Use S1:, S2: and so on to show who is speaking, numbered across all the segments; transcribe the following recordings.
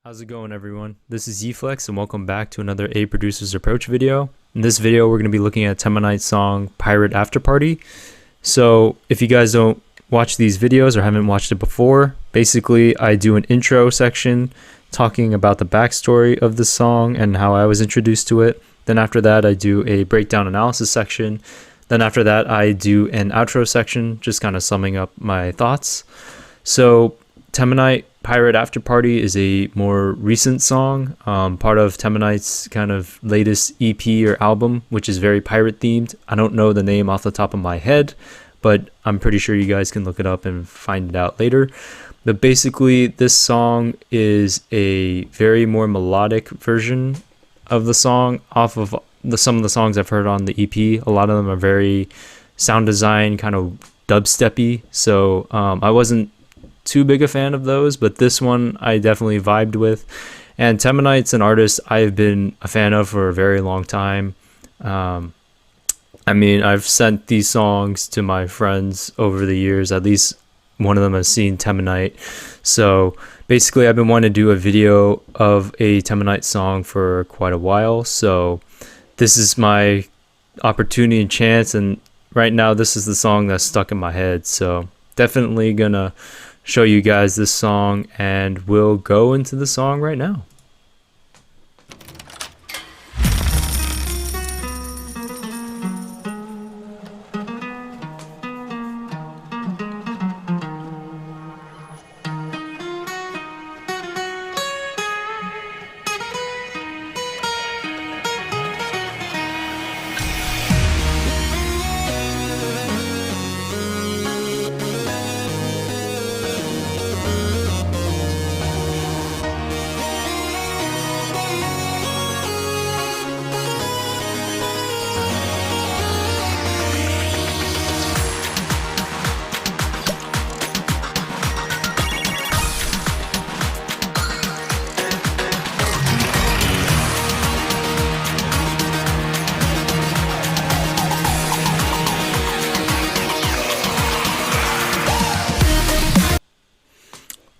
S1: How's it going, everyone? This is Yflex and welcome back to another A Producer's Approach video. In this video we're going to be looking at Teminite's song Pirate Afterparty. So if you guys don't watch these videos or haven't watched it before, basically I do an intro section talking about the backstory of the song and how I was introduced to it. Then after that I do a breakdown analysis section. Then after that I do an outro section, just kind of summing up my thoughts. So Teminite Pirate Afterparty is a more recent song, part of Teminite's kind of latest EP or album, which is very pirate themed. I don't know the name off the top of my head, but I'm pretty sure you guys can look it up and find it out later. But basically, this song is a very more melodic version of the song off of some of the songs I've heard on the EP. A lot of them are very sound design, kind of dubsteppy. So I wasn't too big a fan of those, but this one I definitely vibed with. And Teminite's an artist I've been a fan of for a very long time. I mean, I've sent these songs to my friends over the years. At least one of them has seen Teminite. So basically I've been wanting to do a video of a Teminite song for quite a while. So this is my opportunity and chance, and right now this is the song that's stuck in my head. So definitely gonna show you guys this song, and we'll go into the song right now.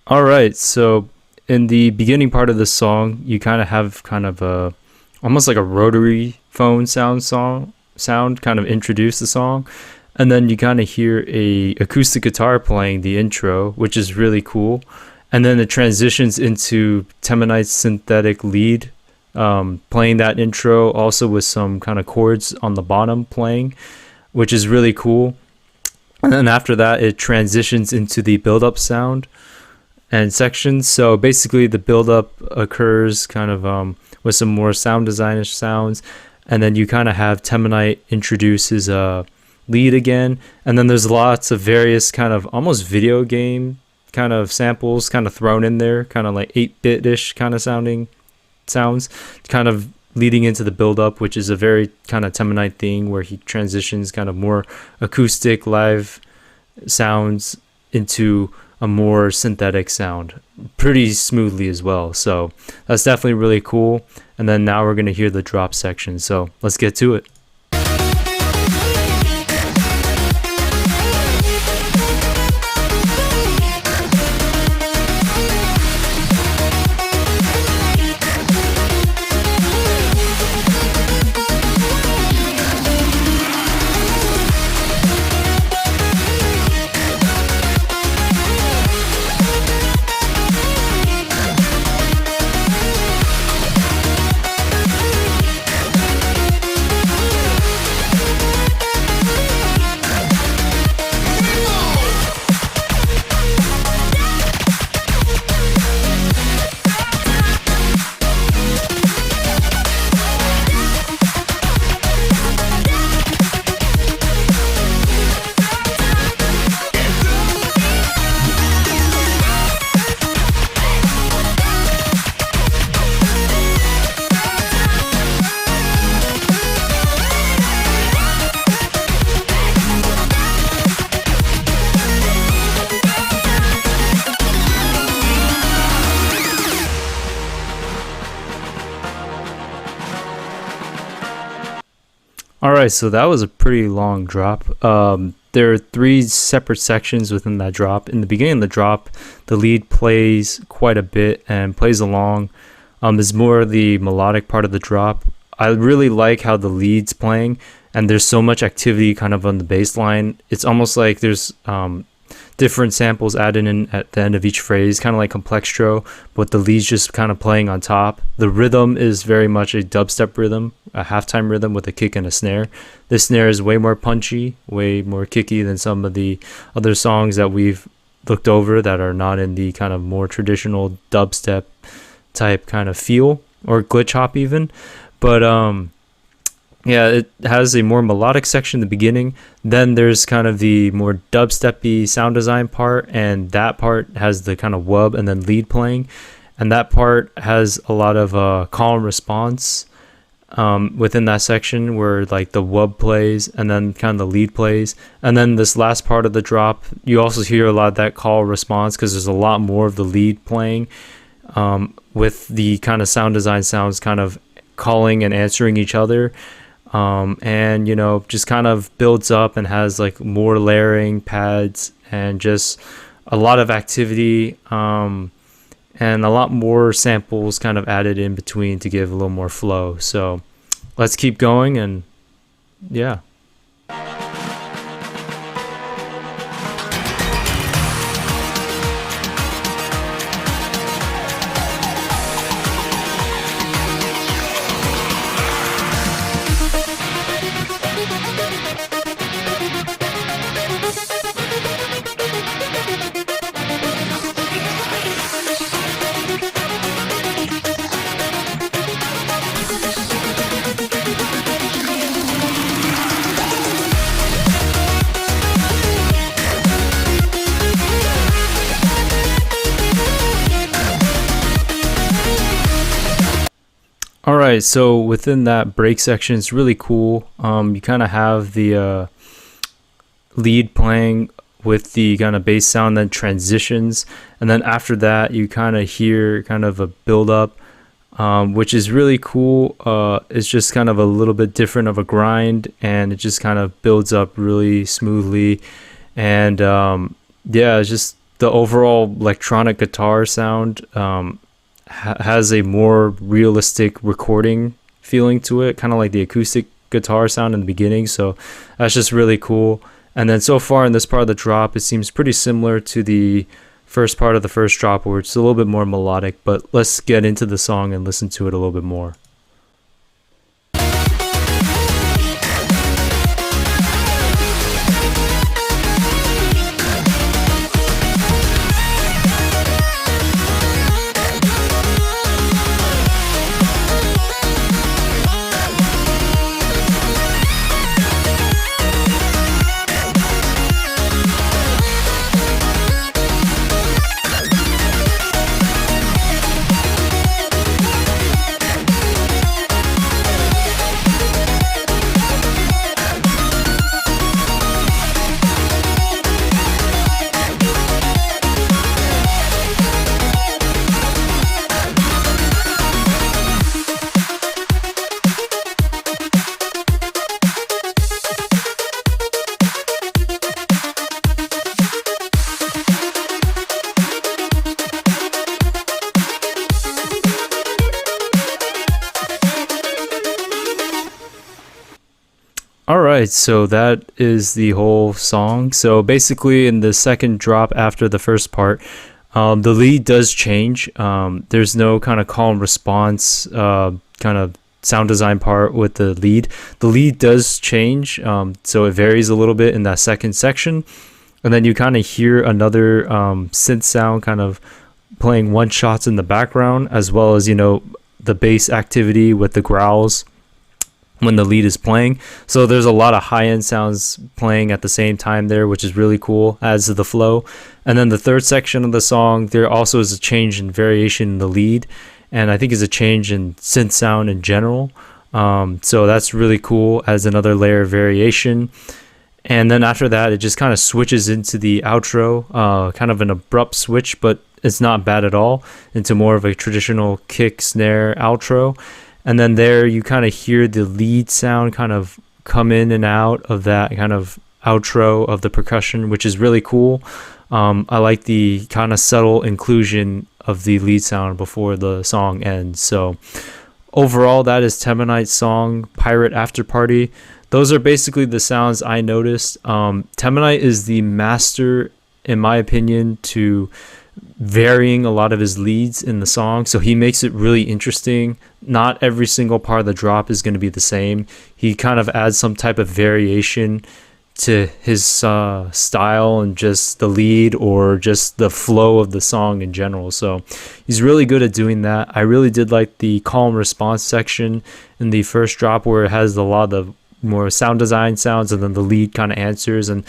S1: Alright, so in the beginning part of the song, you kind of have a almost like a rotary phone sound kind of introduce the song, and then you kind of hear a acoustic guitar playing the intro, which is really cool. And then it transitions into Teminite's synthetic lead playing that intro, also with some kind of chords on the bottom playing, which is really cool. And then after that it transitions into the build-up sound and sections. So basically the build-up occurs kind of with some more sound designish sounds, and then you kind of have Teminite introduce his lead again, and then there's lots of various kind of almost video game kind of samples kind of thrown in there, kind of like 8-bit-ish kind of sounds kind of leading into the build-up, which is a very kind of Teminite thing where he transitions kind of more acoustic live sounds into a more synthetic sound pretty smoothly as well. So that's definitely really cool. And then now we're going to hear the drop section, so let's get to it. Alright, so that was a pretty long drop. there are three separate sections within that drop. In the beginning of the drop, the lead plays quite a bit and plays along. Is more the melodic part of the drop. I really like how the lead's playing, and there's so much activity kind of on the bass line. It's almost like there's different samples added in at the end of each phrase, kind of like complextro, but the lead's just kind of playing on top. The rhythm is very much a dubstep rhythm, a halftime rhythm with a kick and a snare. This snare is way more punchy, way more kicky than some of the other songs that we've looked over that are not in the kind of more traditional dubstep type kind of feel, or glitch hop even. But yeah, it has a more melodic section in the beginning. Then there's kind of the more dubsteppy sound design part, and that part has the kind of wub and then lead playing, and that part has a lot of call and response within that section, where like the wub plays and then kind of the lead plays. And then this last part of the drop, you also hear a lot of that call response, because there's a lot more of the lead playing, with the kind of sound design sounds kind of calling and answering each other, and you know, just kind of builds up and has like more layering pads and just a lot of activity, and a lot more samples kind of added in between to give a little more flow. So let's keep going, and yeah. All right, so within that break section, it's really cool. You kind of have the lead playing with the kind of bass sound, then transitions, and then after that, you kind of hear kind of a build up, which is really cool. It's just kind of a little bit different of a grind, and it just kind of builds up really smoothly. And yeah, it's just the overall electronic guitar sound has a more realistic recording feeling to it, kind of like the acoustic guitar sound in the beginning. So that's just really cool. And then so far in this part of the drop, it seems pretty similar to the first part of the first drop, where it's a little bit more melodic. But let's get into the song and listen to it a little bit more. All right, so that is the whole song. So basically, in the second drop after the first part, the lead does change. There's no kind of call and response kind of sound design part with the lead. The lead does change, so it varies a little bit in that second section. And then you kind of hear another synth sound kind of playing one shots in the background, as well as, you know, the bass activity with the growls when the lead is playing. So there's a lot of high-end sounds playing at the same time there, which is really cool, adds to the flow. And then the third section of the song, there also is a change in variation in the lead, and I think is a change in synth sound in general. So that's really cool, as another layer of variation. And then after that, it just kind of switches into the outro, kind of an abrupt switch, but it's not bad at all, into more of a traditional kick snare outro. And then there you kind of hear the lead sound kind of come in and out of that kind of outro of the percussion, which is really cool. I like the kind of subtle inclusion of the lead sound before the song ends. So overall, that is Teminite's song Pirate Afterparty. Those are basically the sounds I noticed. Teminite is the master, in my opinion, to varying a lot of his leads in the song, so he makes it really interesting. Not every single part of the drop is going to be the same. He kind of adds some type of variation to his style and just the lead or just the flow of the song in general. So he's really good at doing that. I really did like the call and response section in the first drop, where it has a lot of more sound design sounds, and then the lead kind of answers, and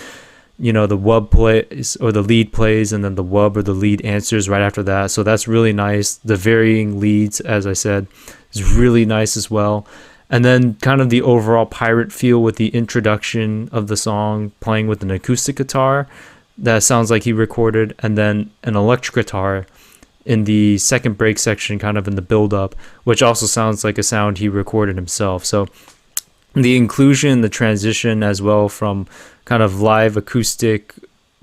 S1: the wub plays, or the lead plays, and then the wub or the lead answers right after that. So that's really nice. The varying leads, as I said, is really nice as well. And then kind of the overall pirate feel with the introduction of the song playing with an acoustic guitar that sounds like he recorded, and then an electric guitar in the second break section, kind of in the build up, which also sounds like a sound he recorded himself. So the inclusion, the transition as well from kind of live acoustic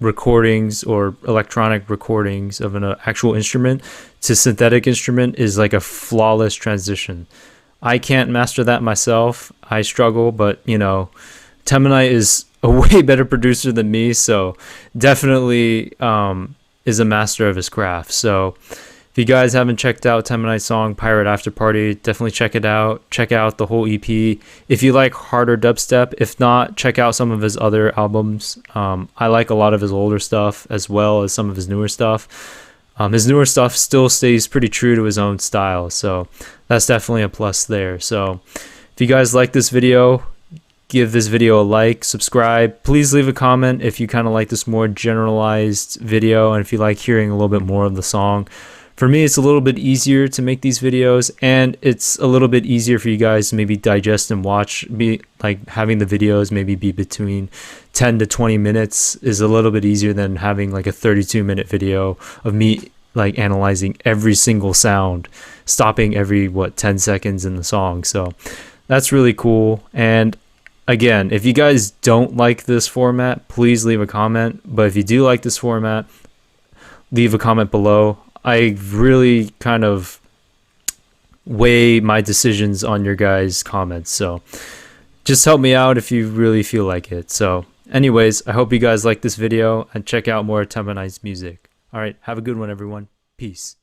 S1: recordings or electronic recordings of an actual instrument to synthetic instrument is like a flawless transition. I can't master that myself. I struggle, but Teminite is a way better producer than me, so definitely is a master of his craft. So if you guys haven't checked out Teminite's song Pirate Afterparty, definitely check it out. Check out the whole EP if you like harder dubstep. If not, check out some of his other albums. I like a lot of his older stuff as well as some of his newer stuff. His newer stuff still stays pretty true to his own style, so that's definitely a plus there. So if you guys like this video, give this video a like, subscribe. Please leave a comment if you kind of like this more generalized video, and if you like hearing a little bit more of the song. For me, it's a little bit easier to make these videos, and it's a little bit easier for you guys to maybe digest and watch. Having the videos maybe be between 10 to 20 minutes is a little bit easier than having like a 32-minute video of me like analyzing every single sound, stopping every 10 seconds in the song. So that's really cool. And again, if you guys don't like this format, please leave a comment. But if you do like this format, leave a comment below. I really kind of weigh my decisions on your guys' comments, so just help me out if you really feel like it. So anyways, I hope you guys like this video and check out more Teminite's music. All right, have a good one, everyone. Peace.